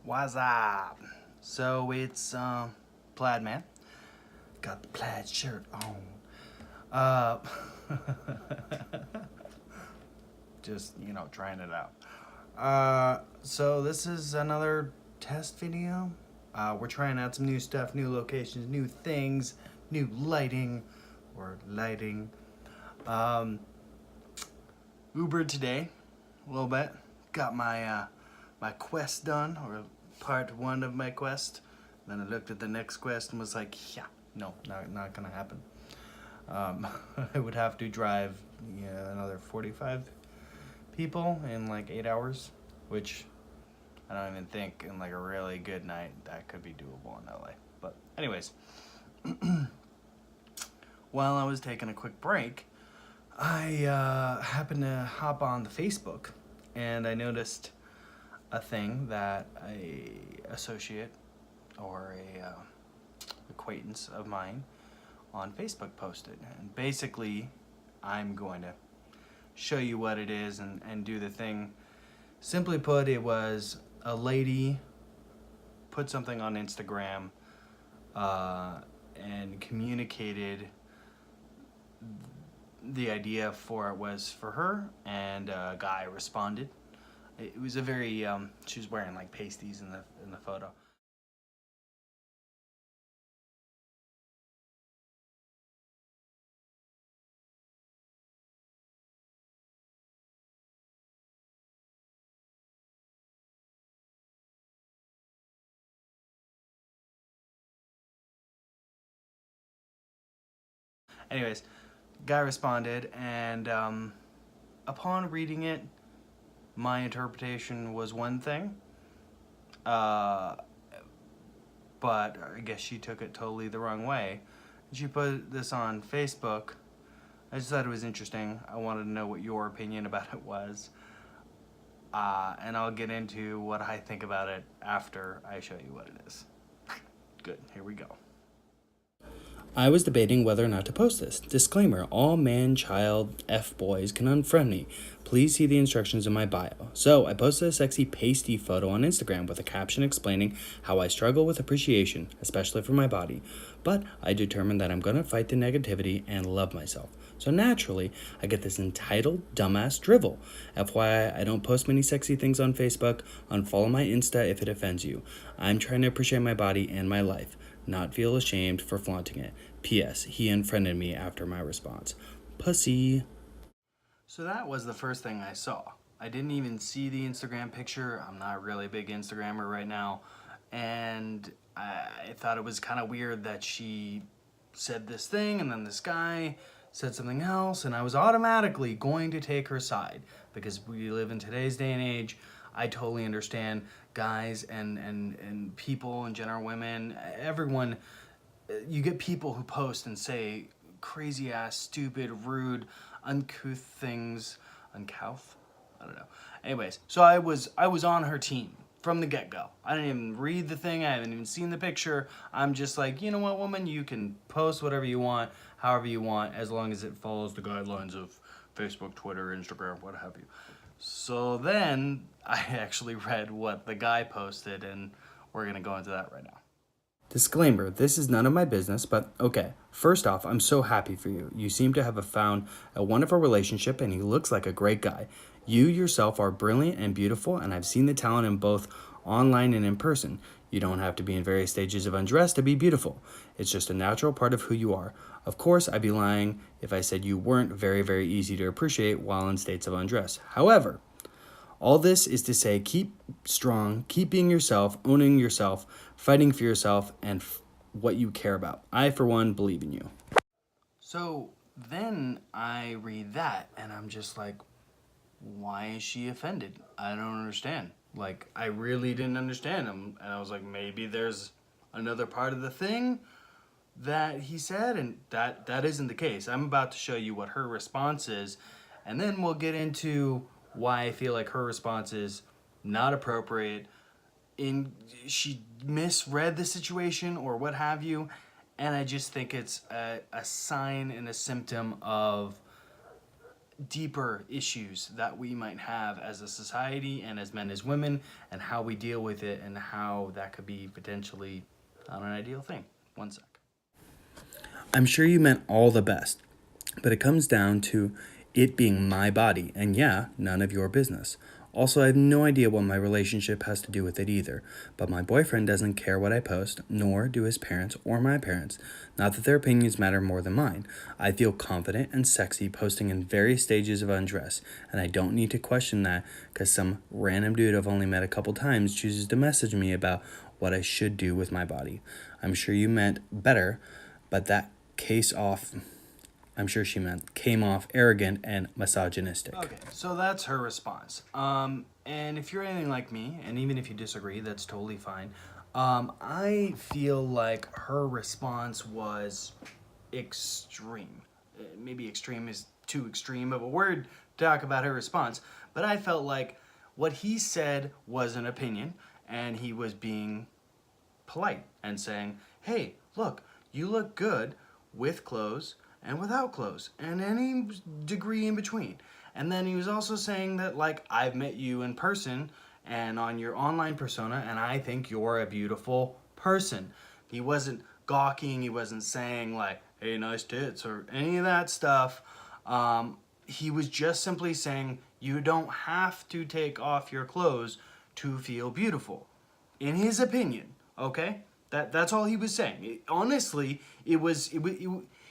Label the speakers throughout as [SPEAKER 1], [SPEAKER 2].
[SPEAKER 1] What's up? So it's Plaid Man. Got the plaid shirt on. Uh just, trying it out. So this is another test video. We're trying out some new stuff, new locations, new things, new lighting or lighting. Um Ubered today a little bit. Got my quest done, or part one of my quest. Then I looked at the next quest and was like, yeah, no, not gonna happen. I would have to drive another 45 people in like 8 hours, which I don't even think in like a really good night that could be doable in LA. But anyways, while I was taking a quick break, I happened to hop on the Facebook, and I noticed a thing that a associate or a acquaintance of mine on Facebook posted. And basically, I'm going to show you what it is and do the thing. Simply put, it was a lady put something on Instagram and communicated the idea for it was for her, and a guy responded. It was a very she was wearing like pasties in the photo. Anyways, guy responded, and upon reading it, my interpretation was one thing, uh, but I guess she took it totally the wrong way. She put this on Facebook. I just thought it was interesting. I wanted to know what your opinion about it was. And I'll get into what I think about it after I show you what it is. Good, here we go.
[SPEAKER 2] I was debating whether or not to post this. Disclaimer, all man, child, F-boys can unfriend me. Please see the instructions in my bio. So, I posted a sexy pasty photo on Instagram with a caption explaining how I struggle with appreciation, especially for my body. But I determined that I'm going to fight the negativity and love myself. So naturally, I get this entitled dumbass drivel. FYI, I don't post many sexy things on Facebook. Unfollow my Insta if it offends you. I'm trying to appreciate my body and my life, not feel ashamed for flaunting it. P.S. He unfriended me after my response. Pussy.
[SPEAKER 1] So that was the first thing I saw. I didn't even see the Instagram picture. I'm not really a big Instagrammer right now. And I thought it was kind of weird that she said this thing and then this guy said something else, and I was automatically going to take her side because we live in today's day and age. I totally understand guys and people in general, women, everyone. You get people who post and say crazy ass, stupid, rude, uncouth things. Uncouth? I don't know. Anyways, so I was on her team from the get-go. I didn't even read the thing. I haven't even seen the picture. I'm just like, you know what, woman? You can post whatever you want, however you want, as long as it follows the guidelines of Facebook, Twitter, Instagram, what have you. So then I actually read what the guy posted, and we're going to go into that right now.
[SPEAKER 2] Disclaimer, this is none of my business, but okay. First off, I'm so happy for you. You seem to have found a wonderful relationship, and he looks like a great guy. You yourself are brilliant and beautiful, and I've seen the talent in both online and in person. You don't have to be in various stages of undress to be beautiful. It's just a natural part of who you are. Of course, I'd be lying if I said you weren't very, very easy to appreciate while in states of undress. However, all this is to say, keep strong, keep being yourself, owning yourself, fighting for yourself and what you care about. I, for one, believe in you.
[SPEAKER 1] So then I read that, and I'm just like, why is she offended? I don't understand. Like, I really didn't understand him. And I was like, maybe there's another part of the thing that he said, and that isn't the case. I'm about to show you what her response is, and then we'll get into why I feel like her response is not appropriate. She misread the situation or what have you, and I just think it's a sign and a symptom of deeper issues that we might have as a society and as men as women, and how we deal with it, and how that could be potentially not an ideal thing. One sec.
[SPEAKER 2] I'm sure you meant all the best, but it comes down to it being my body, and yeah, none of your business. Also, I have no idea what my relationship has to do with it either, but my boyfriend doesn't care what I post, nor do his parents or my parents. Not that their opinions matter more than mine. I feel confident and sexy posting in various stages of undress, and I don't need to question that because some random dude I've only met a couple times chooses to message me about what I should do with my body. I'm sure you meant better, but that I'm sure she meant came off arrogant and misogynistic.
[SPEAKER 1] Okay, so that's her response. And if you're anything like me, and even if you disagree, that's totally fine. I feel like her response was extreme. Maybe extreme is too extreme of a word to talk about her response, but I felt like what he said was an opinion, and he was being polite and saying, hey, look, you look good with clothes and without clothes, and any degree in between. And then he was also saying that, like, I've met you in person and on your online persona, and I think you're a beautiful person. He wasn't gawking, he wasn't saying, like, hey, nice tits, or any of that stuff. He was just simply saying, you don't have to take off your clothes to feel beautiful. In his opinion, okay? That's all he was saying. Honestly, it was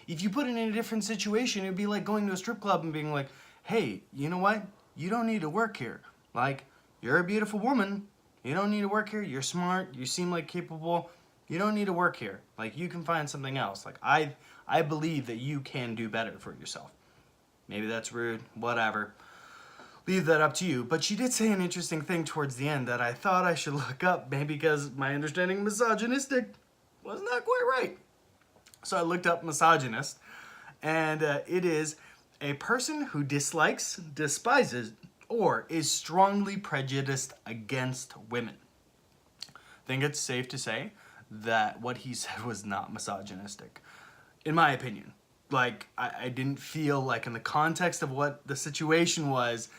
[SPEAKER 1] if you put it in a different situation, it'd be like going to a strip club and being like, hey, you know what? You don't need to work here. Like, you're a beautiful woman. You don't need to work here. You're smart. You seem like capable. You don't need to work here. Like, you can find something else. Like, I believe that you can do better for yourself. Maybe that's rude. Whatever. Leave that up to you. But she did say an interesting thing towards the end that I thought I should look up, maybe because my understanding of misogynistic was not quite right. So I looked up misogynist, and it is a person who dislikes, despises, or is strongly prejudiced against women. I think it's safe to say that what he said was not misogynistic, in my opinion. Like, I didn't feel like in the context of what the situation was,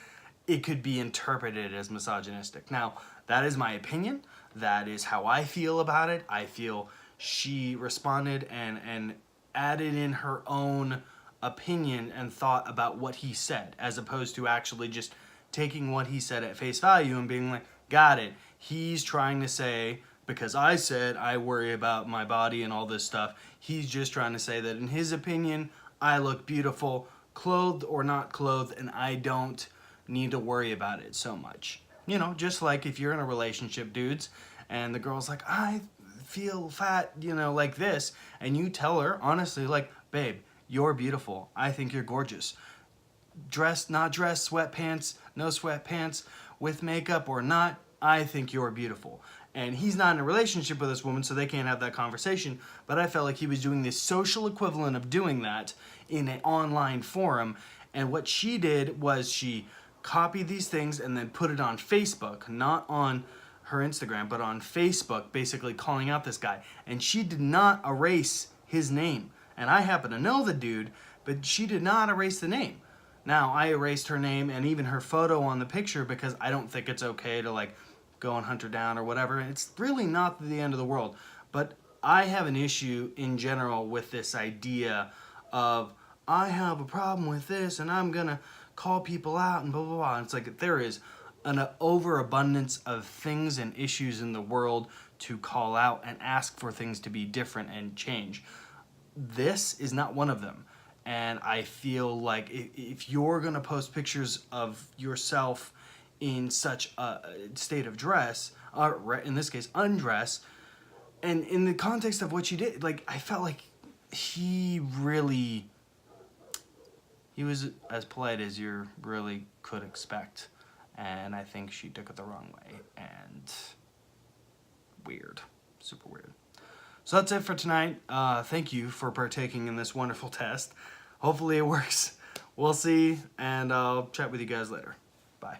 [SPEAKER 1] it could be interpreted as misogynistic. Now, that is my opinion. That is how I feel about it. I feel she responded and added in her own opinion and thought about what he said, as opposed to actually just taking what he said at face value and being like, got it. He's trying to say, because I said I worry about my body and all this stuff, he's just trying to say that in his opinion, I look beautiful, clothed or not clothed, and I don't need to worry about it so much. You know, just like if you're in a relationship, dudes, and the girl's like, I feel fat, you know, like this, and you tell her, honestly, like, babe, you're beautiful. I think you're gorgeous. Dressed, not dressed, sweatpants, no sweatpants, with makeup or not, I think you're beautiful. And he's not in a relationship with this woman, so they can't have that conversation, but I felt like he was doing the social equivalent of doing that in an online forum, and what she did was she copied these things and then put it on Facebook, not on her Instagram, but on Facebook, basically calling out this guy. And she did not erase his name. And I happen to know the dude, but she did not erase the name. Now, I erased her name and even her photo on the picture because I don't think it's okay to, like, go and hunt her down or whatever. It's really not the end of the world. But I have an issue in general with this idea of, I have a problem with this and I'm gonna call people out and blah, blah, blah. And it's like there is an overabundance of things and issues in the world to call out and ask for things to be different and change. This is not one of them. And I feel like if you're going to post pictures of yourself in such a state of dress, or in this case, undress, and in the context of what you did, like, I felt like he was as polite as you really could expect. And I think she took it the wrong way. And weird. Super weird. So that's it for tonight. Thank you for partaking in this wonderful test. Hopefully it works. We'll see, and I'll chat with you guys later. Bye.